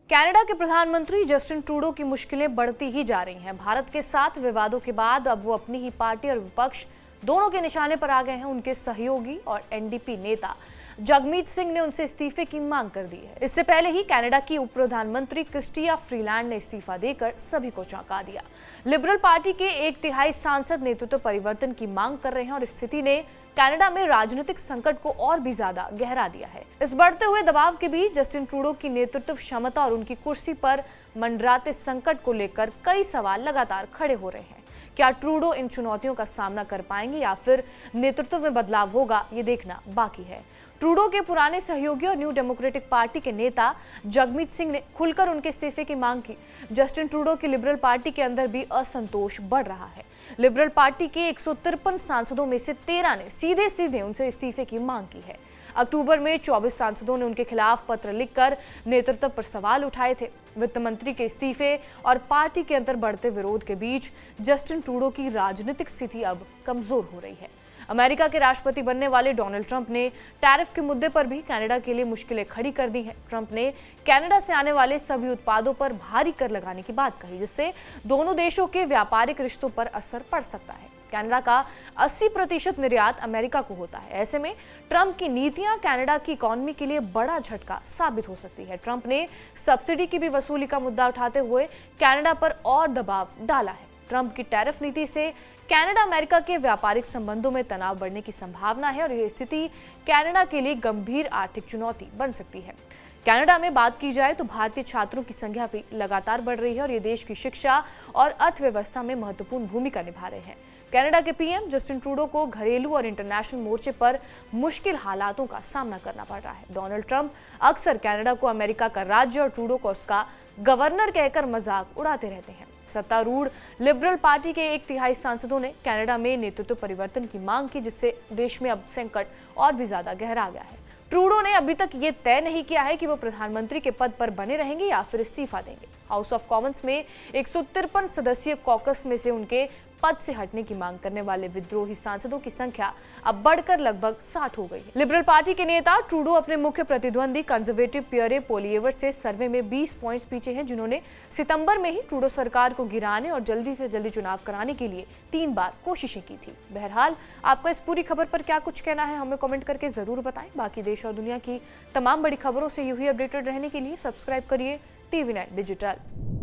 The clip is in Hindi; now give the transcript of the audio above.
कनाडा के प्रधानमंत्री जस्टिन ट्रूडो की मुश्किलें बढ़ती ही जा रही हैं। भारत के साथ विवादों के बाद अब वो अपनी ही पार्टी और विपक्ष दोनों के निशाने पर आ गए हैं। उनके सहयोगी और एनडीपी नेता जगमीत सिंह ने उनसे इस्तीफे की मांग कर दी है। इससे पहले ही कनाडा की उप प्रधानमंत्री क्रिस्टिया फ्रीलैंड ने इस्तीफा देकर सभी को चौंका दिया। लिबरल पार्टी के 1/3 सांसद नेतृत्व परिवर्तन की मांग कर रहे हैं और स्थिति ने कनाडा में राजनीतिक संकट को और भी ज्यादा गहरा दिया है। इस बढ़ते हुए दबाव के बीच जस्टिन ट्रूडो की नेतृत्व क्षमता और उनकी कुर्सी पर मंडराते संकट को लेकर कई सवाल लगातार खड़े हो रहे हैं। क्या ट्रूडो इन चुनौतियों का सामना कर पाएंगे या फिर नेतृत्व में बदलाव होगा, ये देखना बाकी है। ट्रूडो के पुराने सहयोगी और न्यू डेमोक्रेटिक पार्टी के नेता जगमीत सिंह ने खुलकर उनके इस्तीफे की मांग की। जस्टिन ट्रूडो की लिबरल पार्टी के अंदर भी असंतोष बढ़ रहा है। लिबरल पार्टी के 153 सांसदों में से 13 ने सीधे सीधे उनसे इस्तीफे की मांग की है। अक्टूबर में 24 सांसदों ने उनके खिलाफ पत्र लिखकर नेतृत्व पर सवाल उठाए थे। वित्त मंत्री के इस्तीफे और पार्टी के अंदर बढ़ते विरोध के बीच जस्टिन ट्रूडो की राजनीतिक स्थिति अब कमजोर हो रही है। अमेरिका के राष्ट्रपति बनने वाले डोनाल्ड ट्रंप ने टैरिफ के मुद्दे पर भी कनाडा के लिए मुश्किलें खड़ी कर दी हैं। ट्रंप ने कनाडा से आने वाले सभी उत्पादों पर भारी कर लगाने की बात कही, जिससे दोनों देशों के व्यापारिक रिश्तों पर असर पड़ सकता है। कनाडा का 80% निर्यात अमेरिका को होता है। ऐसे में ट्रंप की नीतियां कनाडा की इकोनॉमी के लिए बड़ा झटका साबित हो सकती है। ट्रंप ने सब्सिडी की भी वसूली का मुद्दा उठाते हुए कनाडा पर और दबाव डाला है। ट्रंप की टैरिफ नीति से कनाडा अमेरिका के व्यापारिक संबंधों में तनाव बढ़ने की संभावना है और यह स्थिति कनाडा के लिए गंभीर आर्थिक चुनौती बन सकती है। कनाडा में बात की जाए तो भारतीय छात्रों की संख्या भी लगातार बढ़ रही है और ये देश की शिक्षा और अर्थव्यवस्था में महत्वपूर्ण भूमिका निभा रहे हैं। कनाडा के पीएम जस्टिन ट्रूडो को घरेलू और इंटरनेशनल मोर्चे पर मुश्किल हालातों का सामना करना पड़ रहा है। डोनाल्ड ट्रंप अक्सर कनाडा को अमेरिका का राज्य और ट्रूडो को उसका गवर्नर कहकर मजाक उड़ाते रहते हैं। सत्तारूढ़ लिबरल पार्टी के 1/3 सांसदों ने कनाडा में नेतृत्व परिवर्तन की मांग की, जिससे देश में अब संकट और भी ज्यादा गहरा गया है। ट्रूडो ने अभी तक ये तय नहीं किया है कि वो प्रधानमंत्री के पद पर बने रहेंगे या फिर इस्तीफा देंगे। हाउस ऑफ कॉमन्स में 153 सदस्यीय कॉकस में से उनके पद से हटने की मांग करने वाले विद्रोही सांसदों की संख्या अब बढ़कर लगभग 60 हो गई है। लिबरल पार्टी के नेता ट्रूडो अपने मुख्य प्रतिद्वंदी कंजर्वेटिव पियरे पोलिएवर से सर्वे में 20 पॉइंट्स पीछे हैं, जिन्होंने सितंबर में ही ट्रूडो सरकार को गिराने और जल्दी से जल्दी चुनाव कराने के लिए 3 बार कोशिशें की थी। बहरहाल, आपका इस पूरी खबर पर क्या कुछ कहना है, हमें कमेंट करके जरूर बताएं। बाकी देश और दुनिया की तमाम बड़ी खबरों से यूं ही अपडेटेड रहने के लिए सब्सक्राइब करिए TV9 डिजिटल।